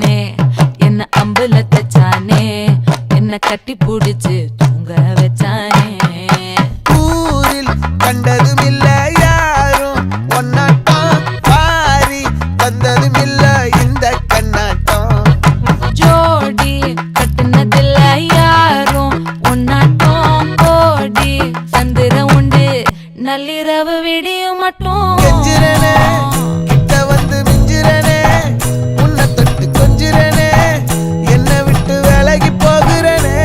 வச்சானே என்ன அம்புல தச்சானே என்ன கட்டி புடிச்சு தூங்க வச்சானே ஊரில் கண்டதும் இல்ல யாரும் ஒன்னாட்டம் பாரி வந்ததும் இல்ல இந்த கண்ணாட்டம் ஜோடி கட்டுனதில்ல யாரும் ஒன்னாட்டம் கோடி சந்திரம் உண்டு நள்ளிரவு விடியும் மட்டும் கெஞ்சிரனே கிட்ட வந்து மிஞ்சிரனே உன்னை தொட்டு கொஞ்சிரனே என்ன விட்டு விலகி போகிறனே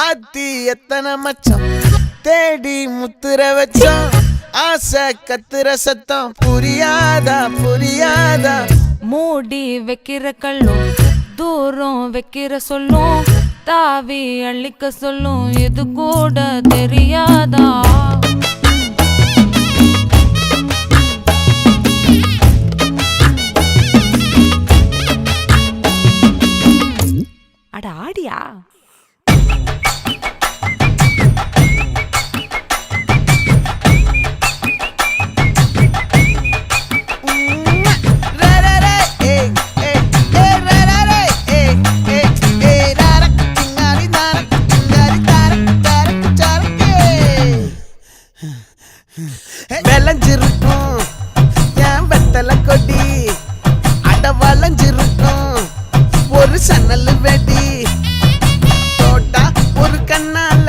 ஆத்தி எத்தனை மச்சம் தேடி முத்துற வச்சோம் ஆசை கத்துற சத்தம் புரியாதா புரியாதா மூடி வைக்கிற கல்லும் தூரம் வைக்கிற சொல்லும் தாவி அள்ளிக்க சொல்லும் இது கூட தெரியாதா அட ஆடியா விளைஞ்சிருக்கும் என் வெத்தலை கொடி அட வளைஞ்சிருக்கும் ஒரு சன்னல் வெடி தோட்டா ஒரு கண்ணால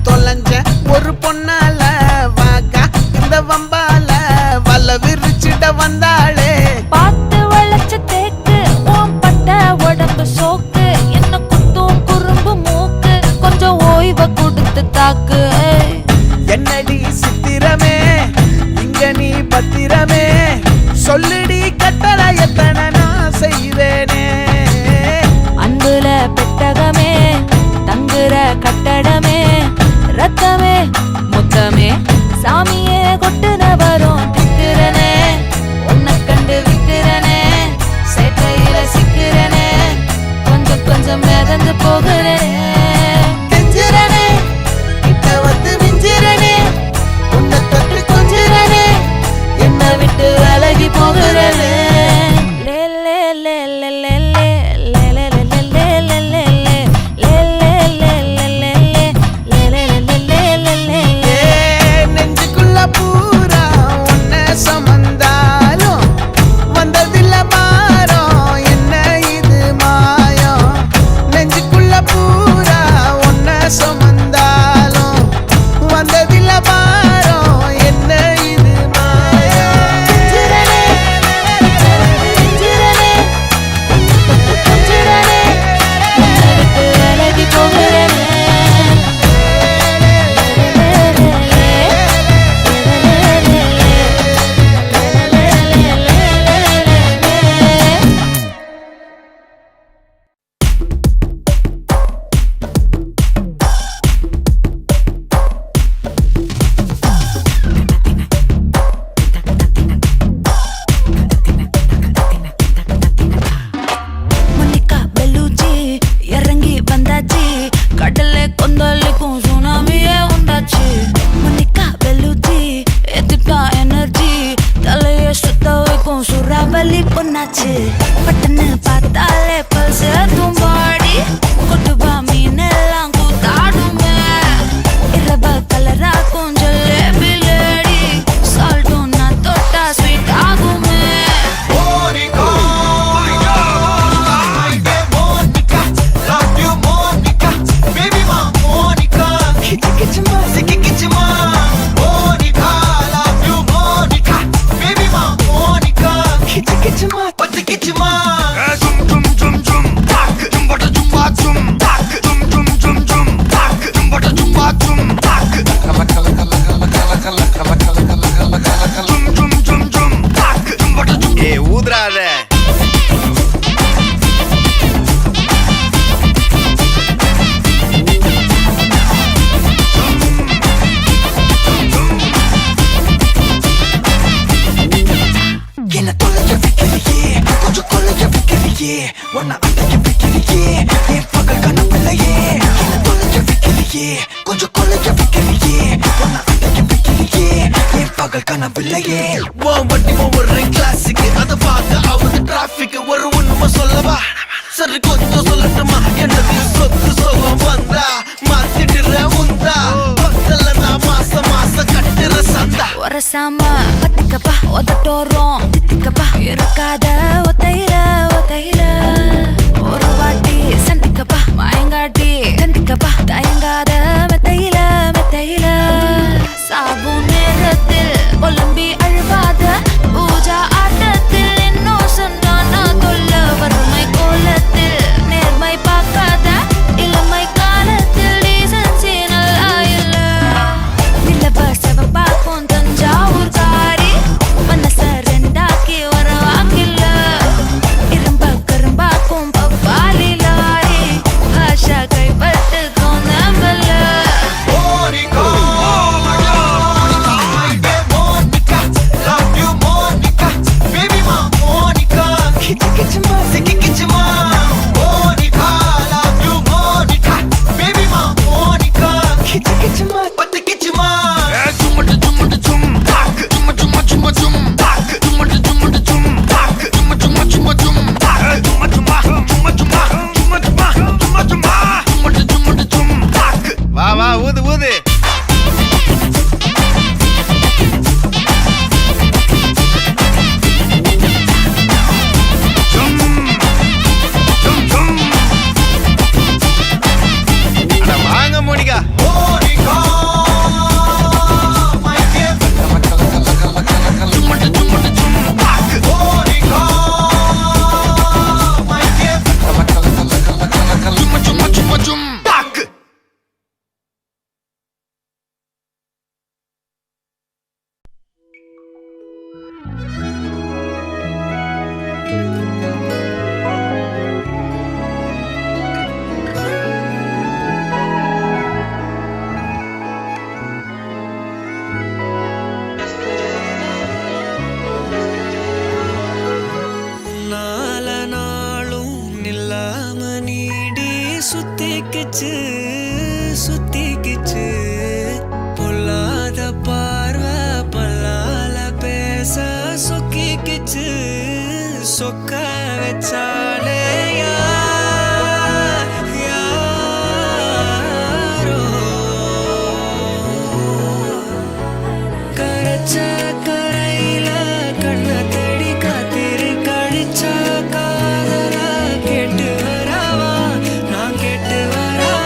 தொலைஞ்ச ஒரு பொண்ணால வாக்கா இந்த வம்பால வல விரிச்சிட வந்தாளே பார்த்து வளைச்ச தேக்கு ஓம் பட்ட உடம்பு சோக்கு என்ன குத்தும் குறும்பு மூக்கு கொஞ்சம் ஓய்வை கொடுத்து தாக்கு என்னடி சித்திரமே இங்க நீ பத்திரமே சொல்லுடி கட்டளை எத்தனை நான் செய்வேனே அன்புல பெட்டகமே தங்குற கட்டடமே ரத்தமே முத்தமே சாமியே கொட்டுன வரும் திக்கிறனே உன்னை கண்டு விக்கிறனே சேட்டையில சிக்கிறனே கொஞ்சம் கொஞ்சம் மிதந்து போகிறனே கெஞ்சிரனே கிட்ட வந்து மிஞ்சிரனே உன்னை தொட்டு கொஞ்சிரனே என்ன விட்டு விலகி போகிறனே லே லே லே லே லே லே லே லே லே லே லே லே லே லே லே லே லே லே லே நெஞ்சுக்குள்ள பூரா உன்னை சுமந்தாலும் வந்ததில்ல பாரம் என்ன இது மாயம் நெஞ்சுக்குள்ள பூரா உன்னை சுமந்தாலும் வந்ததில்ல பாரம் என்ன இது மாயம் சிரனே சிரனே சிரனே உன்னை விட்டு விலகி போகிறேனே மல்லிகா பெலூச்சி இறங்கி வந்தாச்சு கடல்ல கொந்தளிக்கும் சுனாமியே உண்டாச்சு மல்லிகா பெலூச்சி எதுட்டா எனர்ஜி தலைய சுத்த வைக்கும் சுறாவலி பொண்ணாச்சு பட்டன்னு பார்த்தாலே பல்ஸ் தும்பாடி கொட்டுவா மீன் எல்லாம் கூத்தாடுமே இரவ கலராக்கும் ஜல்லேபி லேடி சால்ட்டும் நான் தொட்டா ஸ்வீட் ஆகுமே ஊதுறாத என்ன தொலைய வைக்கிறியே கொஞ்சம் கொலைய வைக்கிறியே உன்னை அடைய வைக்கிறியே என் பகல் கனப்பில்லையே என்ன தொலைய வைக்கிறியே கொஞ்சம் கொலைய வைக்கிறியே உன்னை அடைய வைக்கிறியே என் பகல் கனவில்லையே வண்டி ஒவ்வொரு கிளாஸுக்கு அதை பார்க்க ஆகுது டிராபிக் ஒரு உண்மை சொல்லவா சரி கொஞ்சம் சொல்லட்டுமா என்னது சொத்து சோகம் வந்தா மாத்திடுற உந்தா பக்கத்துல நான் மாசம் கட்டுற சந்தா ஒரசாம பத்திக்கப்பா ஒதட்டோரம் தித்திக்கப்பா இருக்காத ஒத்தையில ஒரு வாட்டி சந்திக்கப்பா மயங்காட்டி கண்டிக்கப்பா தயங்காத மெத்தையில சாபு நேரத்தில் ஒலம்பி அழுவாத பூஜா ஆட்டத்தில் இன்னும் சொன்னானா தொல்ல வறுமை கோலத்தில் நேர்மை பார்க்காத இளமை காலத்தில் டீசன்சி நல்லா இல்ல நிலவ செவப்பாக்கும் தஞ்சாவூர் காரி மனச ரெண்டாக்கி வர வாக்கில்ல இரும்ப கரும்பாக்கும் பப்பாலி லாரி பாஷா கைப்பட்டுக்கும் நம்பல வா ஊது ஊது வாங்க மோனிகா சுத்திக்கிச்சு பொல்லாத பார்வை பல்லால பேச சொக்கிக்கிச்சு சொக்க வச்சாலே யாரோ கரைச்ச கரையில கண்ண தேடி காத்திரு கழிச்சா காதல கேட்டு வரவா நான் கேட்டு வரவா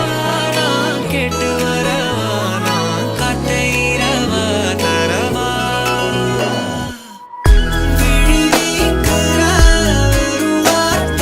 நான் காத்தைரவ தரவா விழிவிக்கிற ஒரு வார்த்தை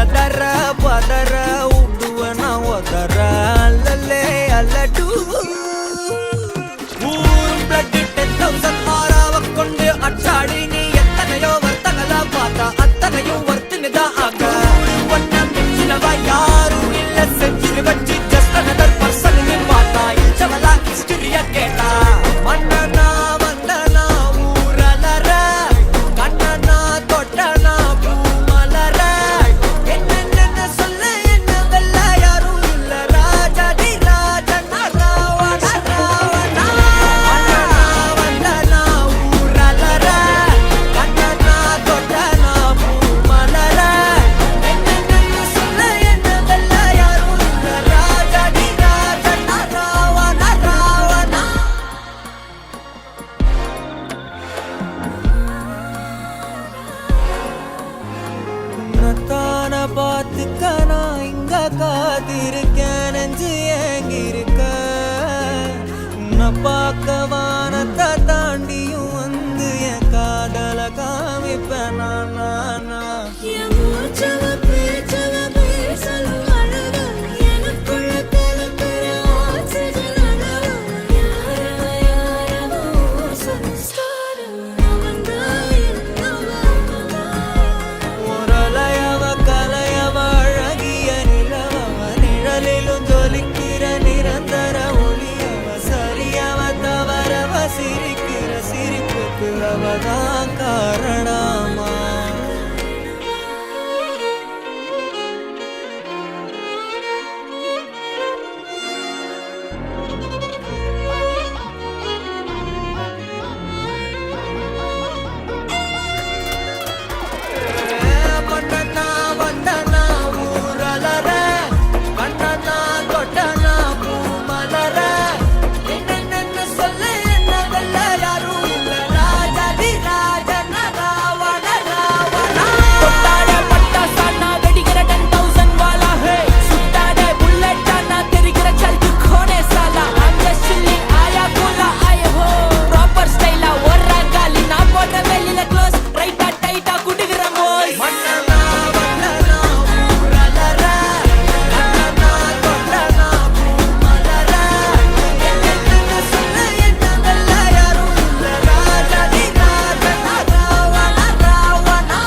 அதர பதற விடுவனா உதற அல்லலே அல்லடு ஊரும் பிளட் 10,000 ஆறாவ கொண்டு அச்சாடி நீ எத்தனையோ வர்த்தகலா பார்த்தா அத்தனையும் வர்த்தினுதான் ஆக ஒன்ன மிஞ்சினவா யாரும் இல்ல செஞ்சு வச்சு ஜஸ்ட் அனதர் பர்சன் பார்த்தா இச்சவலா ஹிஸ்டரியா கேட்டா மன்னனா வந்தனா ஊரலர கண்ணனா தொட்டனா பூமலர என்ன சொல்ல என்ன வெல்ல யாரும் இல்ல ராஜாதி ராஜனா ராவண ராவணா மன்னனா வந்தனா ஊரலர கண்ணனா தொட்டனா பூமலர என்ன சொல்ல என்ன வெல்ல யாரும் இல்ல ராஜாதி ராஜனா ராவண ராவணா உன்னத்தான பார்த்துக்க நான் இங்க காத்திருக்கேன் நெஞ்சு ஏங்கிருக்க உன்னை பார்க்க வானத்தை தாண்டியும் வந்து என் காதல காமிப்பேன் நான் என் மூச்சவ பேச்சவ பேசலும் அழகா எனக்குள்ள கலக்கிற ஆக்சிஜன் அளவு யாரவோ சன்ஸ்டார் அவன்தான் என்னவா முரளையவ கலையவ அழகிய நிலவவ நிழலிலும் ஜொலிக்கிற நிரந்தர ஒளியவ சரியவ தவறவ சிரிக்கிற சிரிப்புக்கு அவதான் காரணமா மன்னனா வந்தனா ஊரலர கண்ணனா தொட்டனா பூமலர என்ன சொல்ல என்ன வெல்ல யாரும் இல்ல ராஜாதி ராஜனா ராவண ராவணா தொட்டாட பட்டாசானா வெடிக்கிற 10,000 வாலா ஹே சுட்டாட புல்லட்டானா தெரிகிற சல்கு கோனே சாலா I'm just chilling ஆயா கோலா ஆயே ஹோ ப்ராப்பர் ஸ்டைலா ஒர்ரா காலி நான் போட்ட வெளியில க்ளோஸ் ரைட்டா டைட்டா குடுகிற மோஸ் மன்னனா வந்தனா ஊரலர கண்ணனா தொட்டனா பூமலர என்ன சொல்ல என்ன வெல்ல யாரும் இல்ல ராஜாதி ராஜனா ராவண ராவணா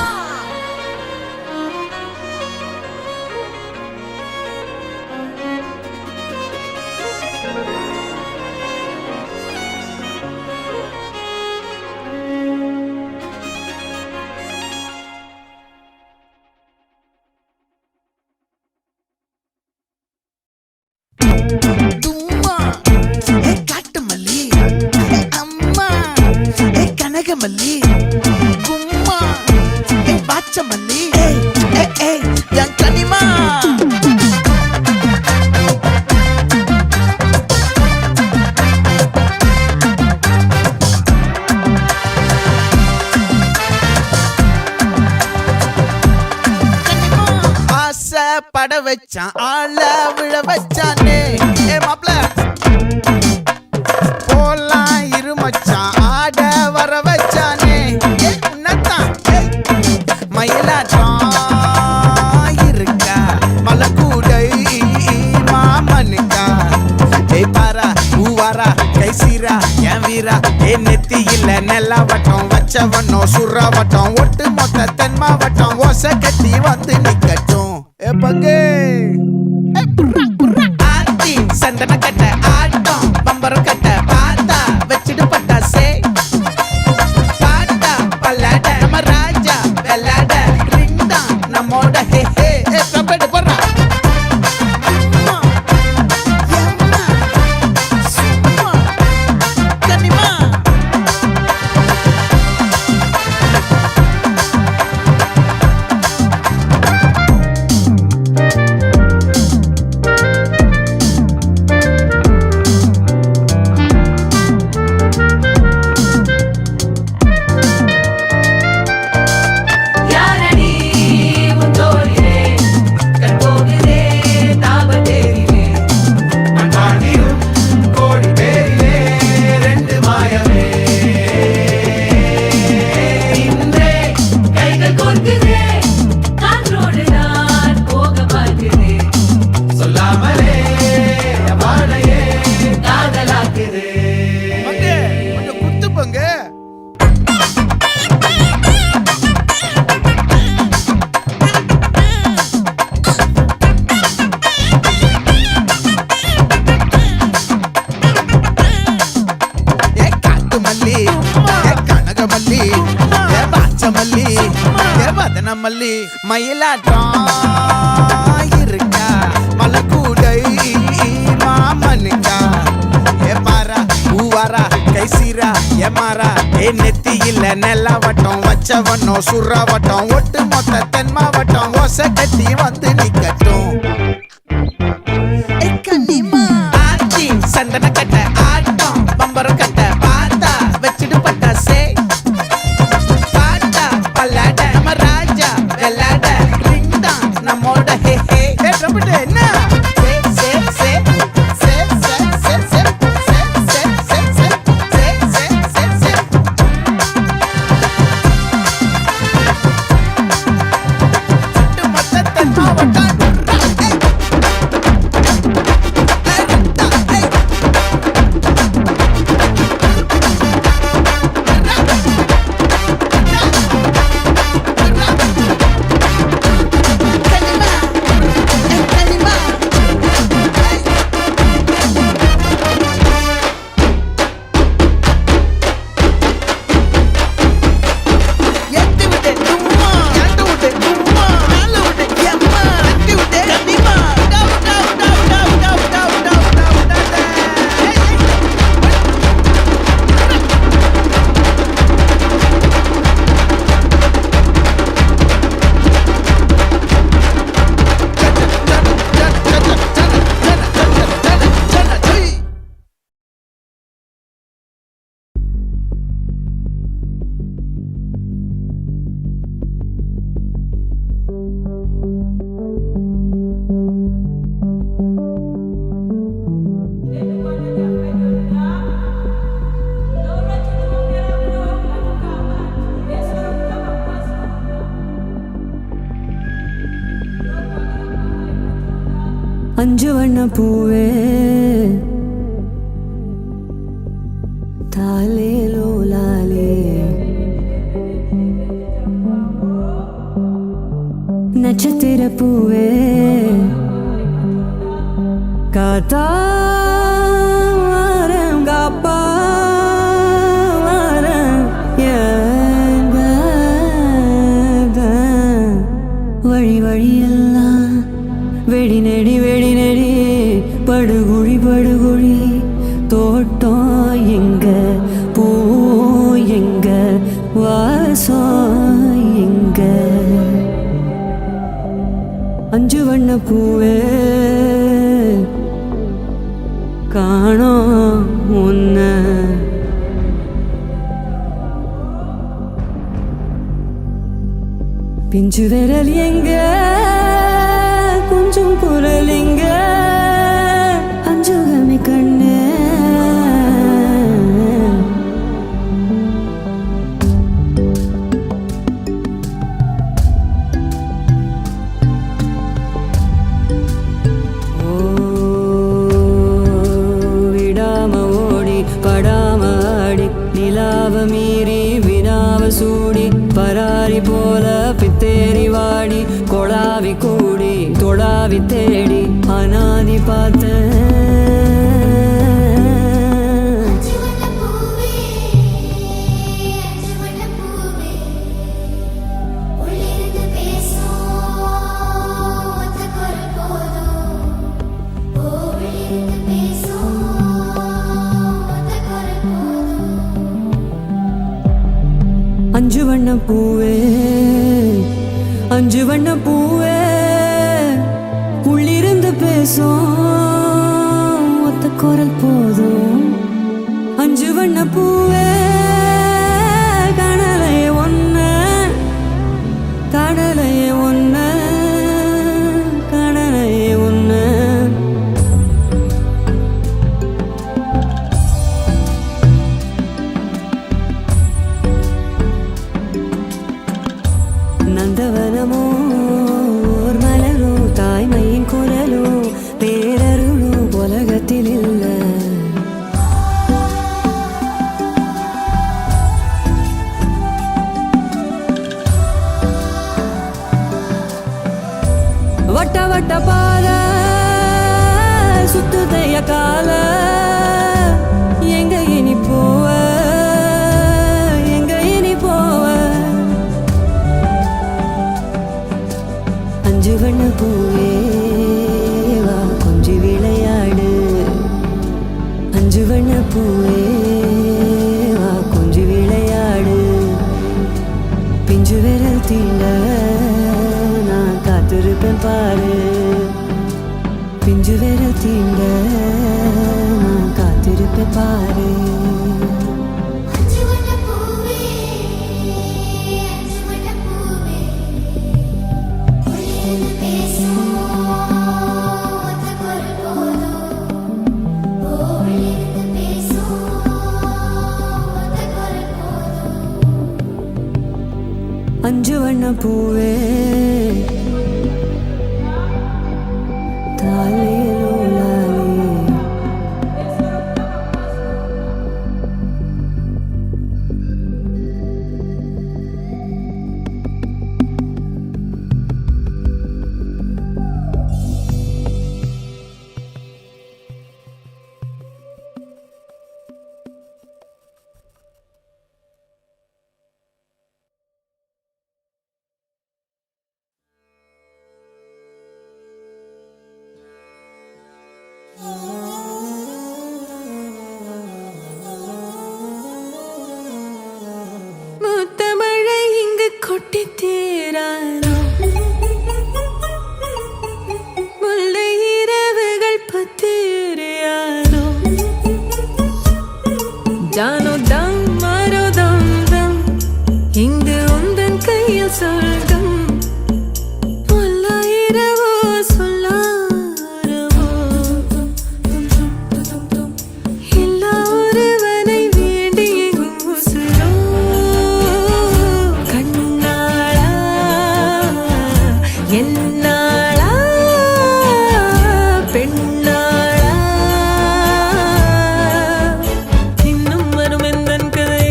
தும்மா ஏ காட்டுமல்லி ஏ அம்மா ஏ கனகமல்லி கும்மா ஏ பாச்சமல்லி ஏ என் கனிமா ஆசை பட வச்சான் ஆள விழ வச்சானே ஏ மாப்ள போலாம் இரு மச்சான் ஆட வர வச்சானே ஏ உன்னத்தான் மயிலாட்டம் இருக்கா மலக்கூடை மாமனுக்கா ஏய் பாரா பூவாரா கைசீரா என் வீரா ஏ நெத்தி இல்ல நெல்லா வட்டம் வச்சவனோ சுறா வட்டம் ஒட்டு மொத்த தென் மாவட்டம் ஓசை கட்டி வந்து நிக்கட்டும் ஏ பங்கே ஆத்தி சந்தன கட்ட ஆட்டம் பம்பரம் கட்ட பாத்தா வச்சிடு பட்டாசே பாட்டா பல்லாட நம்ம ராஜா வெள்ளாட ரிங் தான் நம்மோட ஹே ஹே ஏ கபடி போறா கனிமா மயிலாட்டம் இருக்கா மலக்கூடை மாமனுக்கா ஏ பாரா ஊவாரா கைசீரா ஏ மாறா ஏ நெத்தி இல்ல நெல்லாவட்டம் வச்சவட்டம் சுறாவட்டம் ஒட்டு மொத்த தென் மாவட்டம் ஓசை கட்டி வந்து நிக்கட்டும் சந்தன கட்ட ஆட்டம் பம்பரம் கட்ட பார்த்தா வச்சுட்டு பட்டாசே பாட்டா பல்லாட நம்ம ராஜா வெள்ளாட ரிங் தான் நம்மோட ஹே ஹே என்ன அஞ்சு வண்ண பூவே தாலே லோலாலே நட்சத்திர பூவே காத்தாரம் காப்பாரம் வழி வழியெல்லாம் வெடி நெடி வெடி நெடி படுகுழி படுகுழி தோட்டம் எங்க பூ எங்க வாசம் எங்க அஞ்சு வண்ண பூவே காணோம் உன்ன பிஞ்சு விரல் எங்க கொஞ்சம் குரலிங்க அஞ்சுகமே கண்ணு விடாம ஓடி படாம ஆடி நிலாவ மீறி வினாவ சூடி பராரி போல பித்தேரி வாடி கொளாவி கூடி தொழாவி தேடி அனாதி பார்த்த அஞ்சு வண்ண பூவே அஞ்சு வண்ண பூவே உள்ளிருந்து பேசும் ஒத்த குரல் போதும் அஞ்சு வண்ண பூவே கடலையே ஒன்ன கடலையே ஒன்ன கடலையே ஒன்ன நந்தவனமோ ஓர் மலரோ தாய்மையின் குரலோ பேரருளோ உலகத்தில் இல்ல வட்ட வட்ட பாத சுத்துதைய கால எங்க இனி போவ எங்க இனி போவ அஞ்சு வண்ண பூவே வா கொஞ்சி விளையாடு அஞ்சு வண்ண பூவே வா கொஞ்சி விளையாடு பிஞ்சு விரல் தீண்ட நான் காத்திருப்பேன் பாரு பிஞ்சு விரல் தீண்ட நான் காத்திருப்பேன் பாரு அஞ்சு வண்ண பூவே தாலேலோலாலே மூத்த மழை இங்கு கொட்டி தீராதோ முல்லை இரவுகள் பத்தேறியாதோ ஜானோ தம் மாரோ தம் தம் இங்கு உந்தன் கையில் சொர்க்கம் முல்லையிரவோ சொல்லாரவோ எல்லா ஒருவனை வேண்டி எங்கும் உசுரோ கண்ணாளா என்னாளா பெண்ணாளா இன்னும் வரும் எந்தன் கதை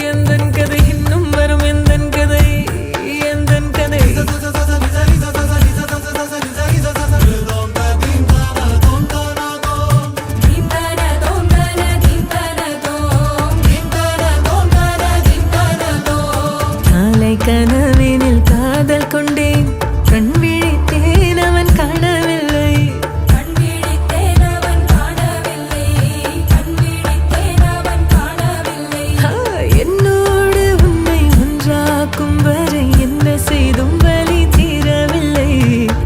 எந்தன் கதை இன்னும் வரும் எந்தன் கதை எந்தன் கதை நாளை கனவினில் காதல் கொண்டேன் கண் விழித்தேன் அவன் காணவில்லை என்னோடு உன்னை ஒன்றாக்கும் வரை என்ன செய்தும் வலி தீரவில்லை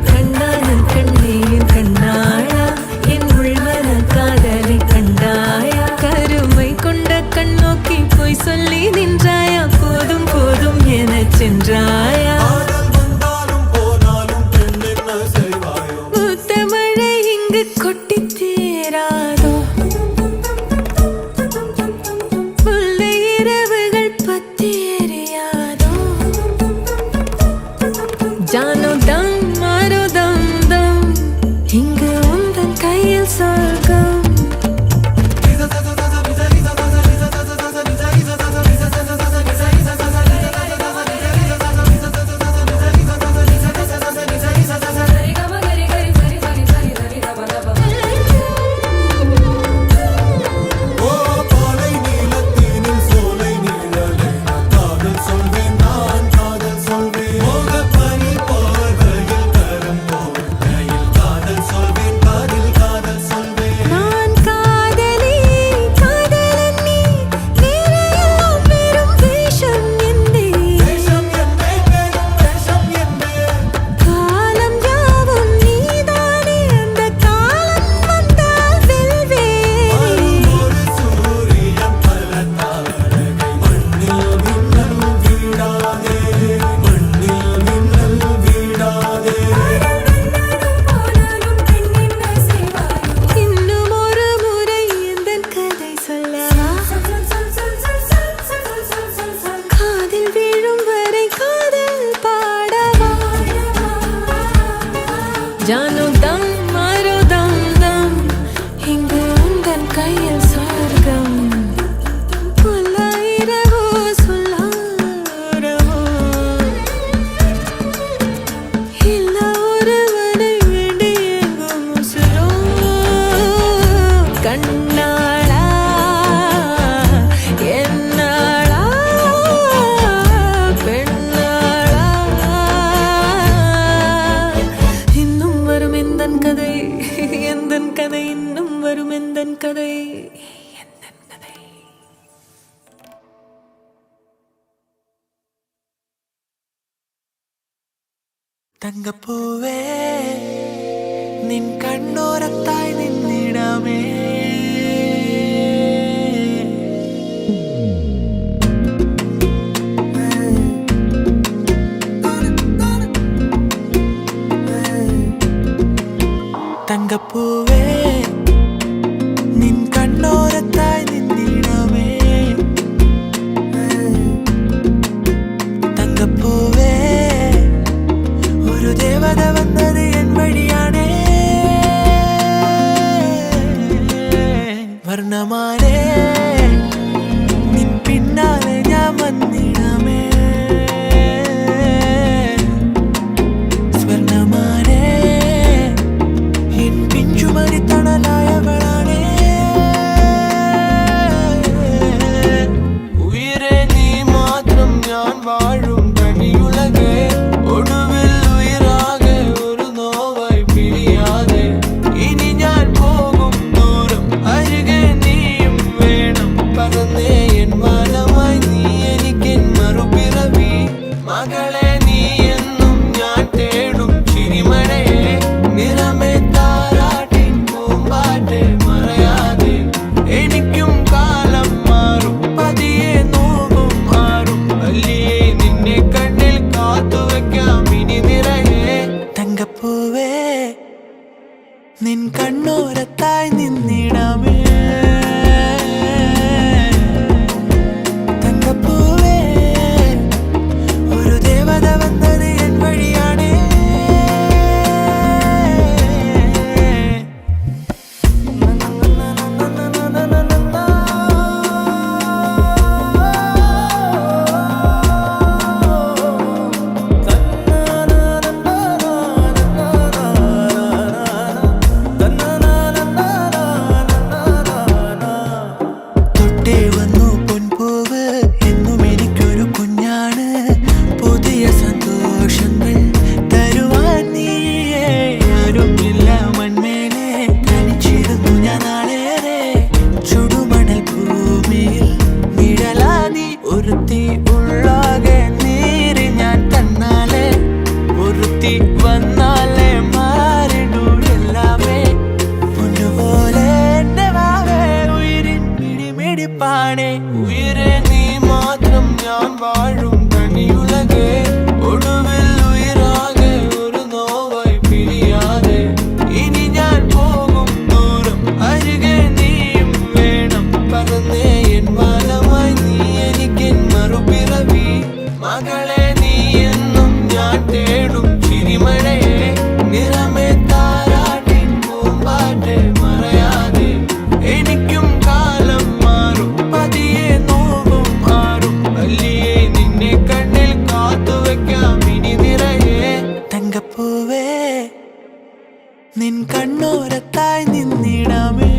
கண்ணான கண்ணே என் கண்ணாளா என் உள்வர காதலை கண்டாயா கருமை கொண்ட கண்ணோக்கி போய் சொல்லி நின்றாயா போதும் போதும் எனச் சென்றாயா மூத்த மழை இங்கு கொட்டி தீராதோ முல்லை இரவுகள் பத்தி எரியாதோ ஜானோ தம் மாரோ தம் தம் இங்கு உந்தன் கையில் சொர்க்கம் நான் காதலி காதலன் நீ வேறையெல்லாம் வெறும் வேஷம் எந்தே காலம் யாவும் நீதானே அந்த காலம் வந்தால் வெல்வேன் இன்னும் ஒரு முறை எந்தன் கதை சொல்லவா காதில் வீழும் வரை காதல் பாடவா ஜானோ தம் மாரோ தம் தம் இங்கு உந்தன் கையில் சொர்க்கம் முல்லையிரவோ சொல்லாரவோ எல்லா ஒருவனை வேண்டி எங்கும் உசுரோ கண்ணாளா என்னாளா பெண்ணாளா எந்தன் கதை തങ്കപ്പൂവേ നിൻ കണ്ണോരത്തായി നിന്നിടാമേ തങ്കപ്പൂവേ നിൻ കണ്ണോരത്തായി നിന്നിടാമേ തങ്കപ്പൂവേ ഒരു ദേവത വന്നത് എൻ വഴിയാണേ വർണ്ണമാനേ നിൻ പിന്നാലെ ഞാൻ വന്നിടാമേ സ്വർണ്ണമാനേ എൻ പിഞ്ചുമണി തണലായവളാണേ ഉയരെ നീ മാത്രം ഞാൻ വാഴും തനിയുലകേ ഒടുവിൽ ഉയരാകെ ഒരു നോവായി പിരിയാതെ ഇനി ഞാൻ പോകും ദൂരം അരികെ നീയും വേണം പറന്നേ എൻ മാനമായി നീ എനിക്കെൻ മറുപിറവി മകളെ നീ എന്നും ഞാൻ തേടും ചിരിമഴയെ നിറമേ താരാട്ടിൻ പൂമ്പാറ്റെ മറയാതെ എനിക്കും കാലം മാറും പതിയെ നോവും മാറും അല്ലിയെ നിന്നെ കണ്ണിൽ കാത്തുവെക്കാം ഇനി നിറയെ തങ്കപ്പൂവേ നിൻ കണ്ണോരത്തായി നിന്നിടാമേ തങ്കപ്പൂവേ ഒരു ദേവത വന്നത് എൻ വഴിയാണേ തൊട്ടേ വന്നു പൊൻപൂവ് എന്നും എനിക്കൊരു കുഞ്ഞാണ് പുതിയ സന്തോഷങ്ങൾ തരുവാൻ നീയേ ആരുമില്ല മൺമേലെ തനിച്ചിരുന്നു ഞാൻ നാളേറെ ചുടുമണൽ ഭൂമിയിൽ നിഴലാ നീ ഒരുത്തി ഉള്ളാകെ നീരി ഞാൻ തന്നാലേ ഒരുത്തി വന്നാലേ മാറിടൂ എല്ലാമേ പൊന്നുപോലെ എന്റെ വാവേ ഉയിരിൻ മിടിമിടിപ്പാണേ ഉയരെ നീ മാത്രം ഞാൻ വാഴും തനിയുലകേ ഒടുവിൽ ഉയരാകെ ഒരു നോവായി പിരിയാതെ ഇനി ഞാൻ പോകും ദൂരം അരികെ നീയും വേണം പറന്നേ എൻ മാനമായി നീ എനിക്കെൻ മറുപിറവി മകളെ നീ എന്നും ഞാൻ തേടും ചിരിമഴയെ നിറമേ താരാട്ടിൻ പൂമ്പാറ്റെ മറയാതെ എനിക്കും കാലം മാറും പതിയെ നോവും മാറും അല്ലിയെ നിന്നെ കണ്ണിൽ കാത്തുവെക്കാം ഇനി നിറയെ തങ്കപ്പൂവേ നിൻ കണ്ണോരത്തായി നിന്നിടാമേ